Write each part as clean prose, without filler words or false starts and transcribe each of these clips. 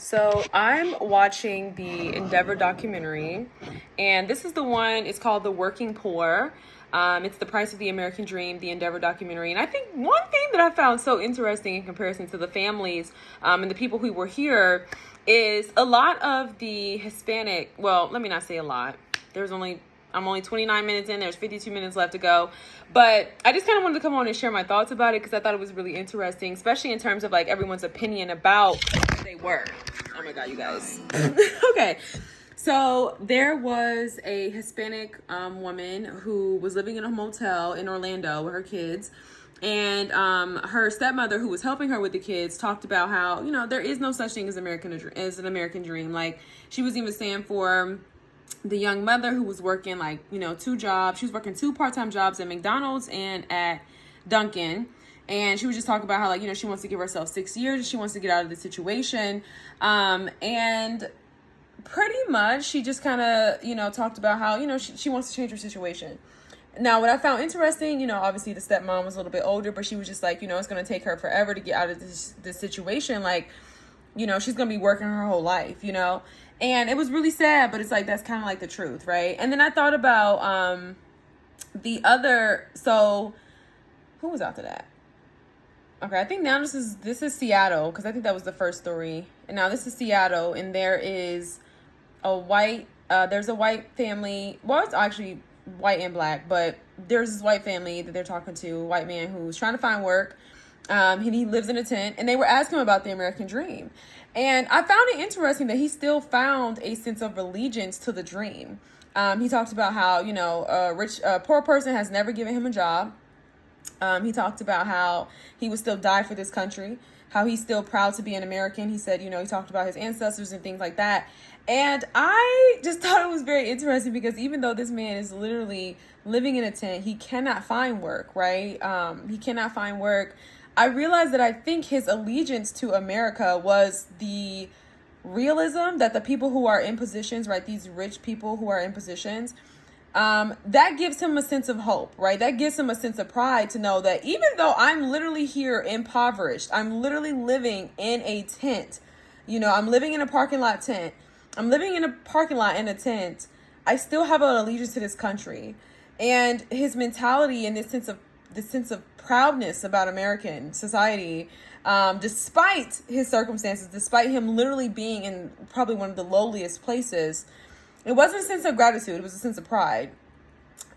So I'm watching the Endeavor documentary, and this is the one. It's called "The Working Poor." It's the price of the American dream, the Endeavor documentary. And I think one thing that I found so interesting in comparison to the families and the people who were here is a lot of the Hispanic. Well, let me not say a lot. I'm only 29 minutes in. There's 52 minutes left to go. But I just kind of wanted to come on and share my thoughts about it because I thought it was really interesting, especially in terms of like everyone's opinion about who they were. Oh my God, you guys. Okay. So there was a Hispanic woman who was living in a motel in Orlando with her kids. And her stepmother, who was helping her with the kids, talked about how, there is no such thing as an American dream. Like, she was even saying for the young mother who was working two jobs. She was working two part-time jobs at McDonald's and at Dunkin'. And she was just talking about how, she wants to give herself 6 years. She wants to get out of the situation. And pretty much she just kind of, talked about how, she wants to change her situation. Now, what I found interesting, obviously the stepmom was a little bit older, but she was just like, it's going to take her forever to get out of this situation. Like, she's going to be working her whole life, And it was really sad, but it's like, that's kind of like the truth, right? And then I thought about so who was after that? Okay, I think now this is Seattle, because I think that was the first story. And now this is Seattle, and there's a white family. Well, it's actually white and black, but there's this white family that they're talking to, a white man who's trying to find work. He lives in a tent, and they were asking him about the American dream. And I found it interesting that he still found a sense of allegiance to the dream. He talked about how, a poor person has never given him a job. He talked about how he would still die for this country, how he's still proud to be an American. He said, he talked about his ancestors and things like that. And I just thought it was very interesting because even though this man is literally living in a tent, he cannot find work, right? He cannot find work. I realized that I think his allegiance to America was the realism that the people who are in positions, right, these rich people who are in positions, that gives him a sense of hope, right? That gives him a sense of pride to know that even though I'm literally here impoverished, I'm literally living in a tent, I'm living in a parking lot tent, I'm living in a parking lot in a tent, I still have an allegiance to this country. And his mentality and this sense of proudness about American society, despite his circumstances, despite him literally being in probably one of the lowliest places, it wasn't a sense of gratitude. It was a sense of pride.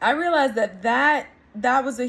I realized that was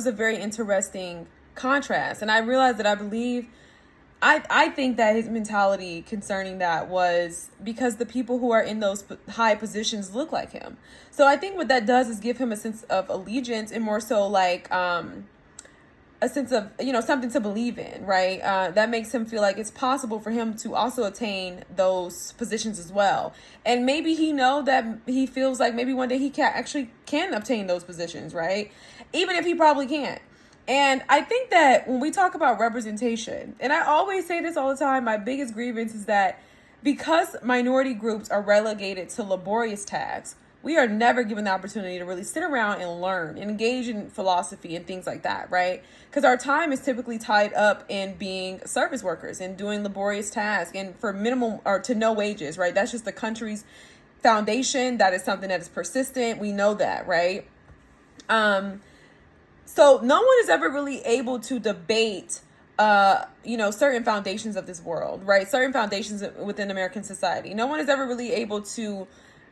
a very interesting contrast. And I realized that I think that his mentality concerning that was because the people who are in those high positions look like him. So I think what that does is give him a sense of allegiance and more so like a sense of, something to believe in, right? That makes him feel like it's possible for him to also attain those positions as well. And maybe he feels like maybe one day he can obtain those positions, right? Even if he probably can't. And I think that when we talk about representation, and I always say this all the time, my biggest grievance is that because minority groups are relegated to laborious tasks, we are never given the opportunity to really sit around and learn and engage in philosophy and things like that, right? Because our time is typically tied up in being service workers and doing laborious tasks and for minimal or to no wages, right? That's just the country's foundation. That is something that is persistent. We know that, right? So no one is ever really able to debate, certain foundations of this world, right? Certain foundations within American society. No one is ever really able to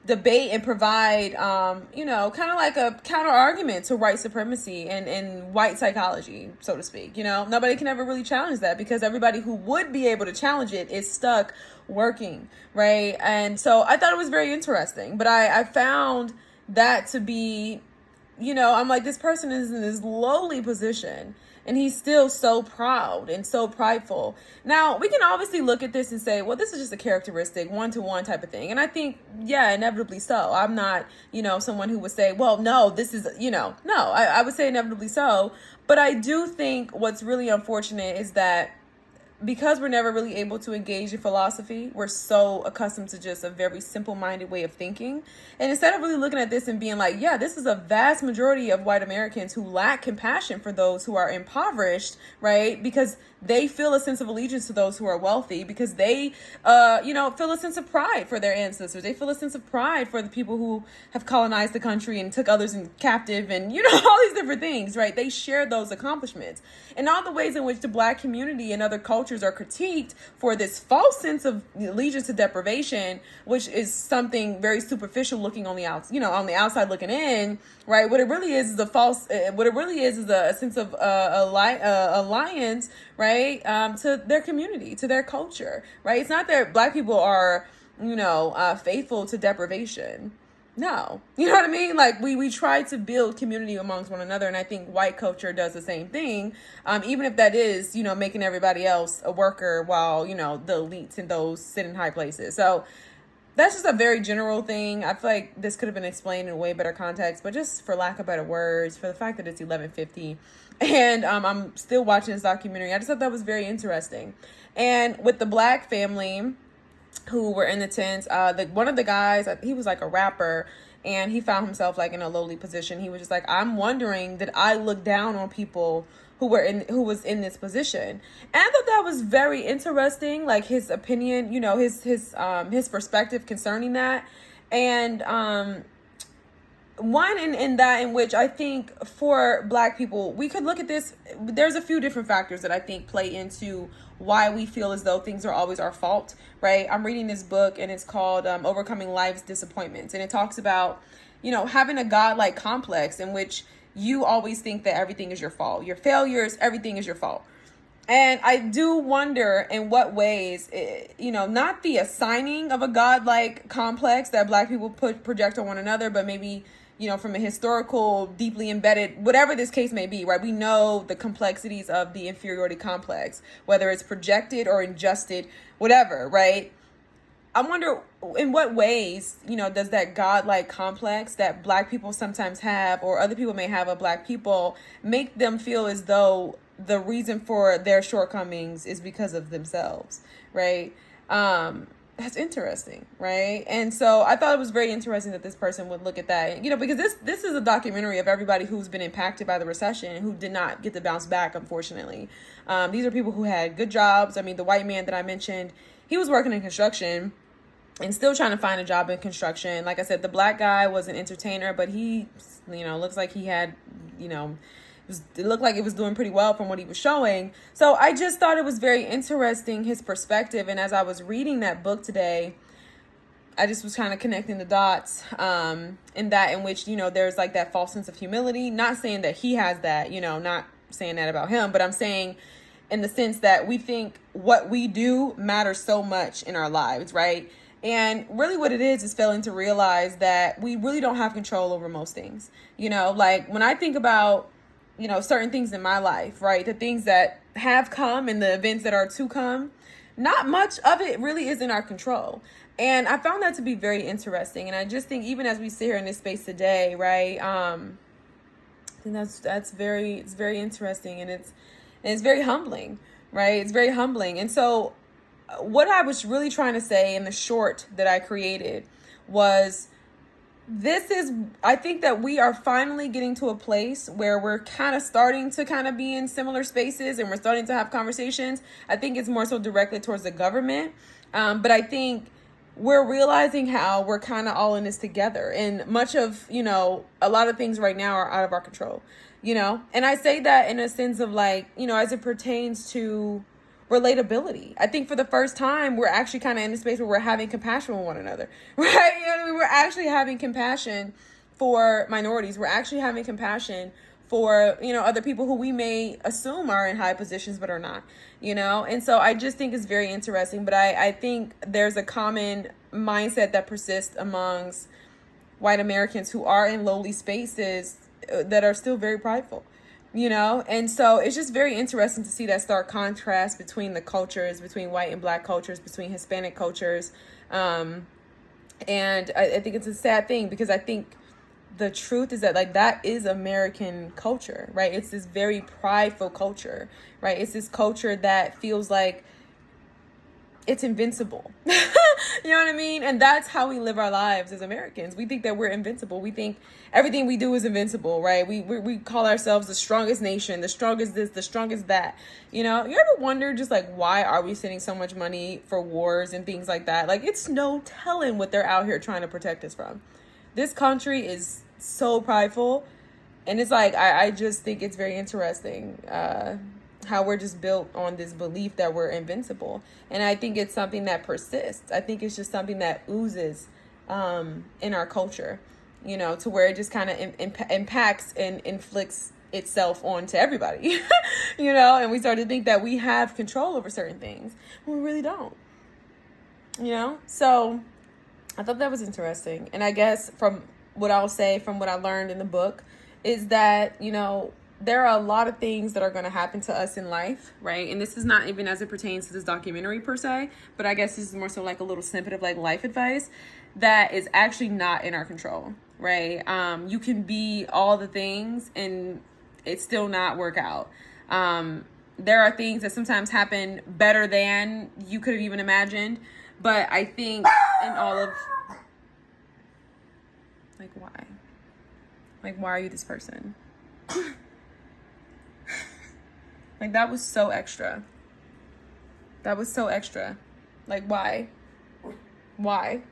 debate and provide, kind of like a counter argument to white supremacy and white psychology, so to speak. Nobody can ever really challenge that because everybody who would be able to challenge it is stuck working, right? And so I thought it was very interesting, but I found that to be, I'm like, this person is in this lowly position and he's still so proud and so prideful. Now, we can obviously look at this and say, well, this is just a characteristic, one-to-one type of thing. And I think, yeah, inevitably so. I'm not, someone who would say, well, no, this is, no, I would say inevitably so. But I do think what's really unfortunate is that because we're never really able to engage in philosophy, we're so accustomed to just a very simple-minded way of thinking. And instead of really looking at this and being like, yeah, this is a vast majority of white Americans who lack compassion for those who are impoverished, right? Because they feel a sense of allegiance to those who are wealthy, because they, feel a sense of pride for their ancestors. They feel a sense of pride for the people who have colonized the country and took others in captive and, all these different things, right? They share those accomplishments. And all the ways in which the Black community and other cultures are critiqued for this false sense of allegiance to deprivation, which is something very superficial looking on the on the outside looking in, right? What it really is a sense of alliance, right, to their community, to their culture, right? It's not that Black people are, faithful to deprivation. No, you know what I mean? Like we try to build community amongst one another. And I think white culture does the same thing. Even if that is, making everybody else a worker while, the elites and those sit in high places. So that's just a very general thing. I feel like this could have been explained in a way better context, but just for lack of better words, for the fact that it's 11:50 and I'm still watching this documentary, I just thought that was very interesting. And with the Black family who were in the tents, one of the guys, he was like a rapper, and he found himself like in a lowly position. He was just like, I'm wondering, did I look down on people who was in this position? And I thought that was very interesting, like his opinion, his perspective concerning that. And one in which I think for Black people, we could look at this. There's a few different factors that I think play into why we feel as though things are always our fault, right? I'm reading this book and it's called Overcoming Life's Disappointments. And it talks about, having a godlike complex in which you always think that everything is your fault. Your failures, everything is your fault. And I do wonder in what ways, not the assigning of a godlike complex that Black people project on one another, but maybe, from a historical, deeply embedded, whatever this case may be, right? We know the complexities of the inferiority complex, whether it's projected or ingested, whatever, right? I wonder in what ways, does that godlike complex that Black people sometimes have, or other people may have of Black people, make them feel as though the reason for their shortcomings is because of themselves, right? That's interesting, right? And so I thought it was very interesting that this person would look at that, because this is a documentary of everybody who's been impacted by the recession and who did not get to bounce back, unfortunately. These are people who had good jobs. I mean, the white man that I mentioned, he was working in construction and still trying to find a job in construction. Like I said, the Black guy was an entertainer, but he, looks like he had, it looked like it was doing pretty well from what he was showing. So I just thought it was very interesting, his perspective. And as I was reading that book today, I just was kind of connecting the dots in which, there's like that false sense of humility. Not saying that he has that, not saying that about him, but I'm saying in the sense that we think what we do matters so much in our lives, right? And really what it is failing to realize that we really don't have control over most things. Like when I think about, certain things in my life, right? The things that have come and the events that are to come, not much of it really is in our control. And I found that to be very interesting. And I just think even as we sit here in this space today, right? I think it's very interesting, and it's very humbling, right? It's very humbling. And so what I was really trying to say in the short that I created was, I think that we are finally getting to a place where we're kind of starting to be in similar spaces and we're starting to have conversations. I think it's more so directly towards the government. But I think we're realizing how we're kind of all in this together, and much of, a lot of things right now are out of our control, and I say that in a sense of like, as it pertains to relatability. I think for the first time, we're actually kind of in a space where we're having compassion with one another, right? We're actually having compassion for minorities. We're actually having compassion for, other people who we may assume are in high positions, but are not, And so I just think it's very interesting, but I think there's a common mindset that persists amongst white Americans who are in lowly spaces that are still very prideful. And so it's just very interesting to see that stark contrast between the cultures, between white and Black cultures, between Hispanic cultures. And I think it's a sad thing, because I think the truth is that, like, that is American culture, right? It's this very prideful culture, right? It's this culture that feels like it's invincible. You know what I mean? And that's how we live our lives as Americans. We think that we're invincible. We think everything we do is invincible, right? We call ourselves the strongest nation, the strongest this, the strongest that. You know, you ever wonder just like, why are we sending so much money for wars and things like that? Like, it's no telling what they're out here trying to protect us from. This country is so prideful. And it's like, I just think it's very interesting how we're just built on this belief that we're invincible. And I think it's something that persists. I think it's just something that oozes in our culture, you know, to where it just kind of impacts and inflicts itself onto everybody, you know, and we start to think that we have control over certain things when we really don't, you know. So I thought that was interesting. And I guess from what I'll say, from what I learned in the book, is that, you know, there are a lot of things that are going to happen to us in life, right? And this is not even as it pertains to this documentary per se, but I guess this is more so like a little snippet of like life advice that is actually not in our control, right? You can be all the things and it still not work out. There are things that sometimes happen better than you could have even imagined, but I think in all of, like, why? Like, why are you this person? Like, that was so extra. That was so extra. Like, why? Why?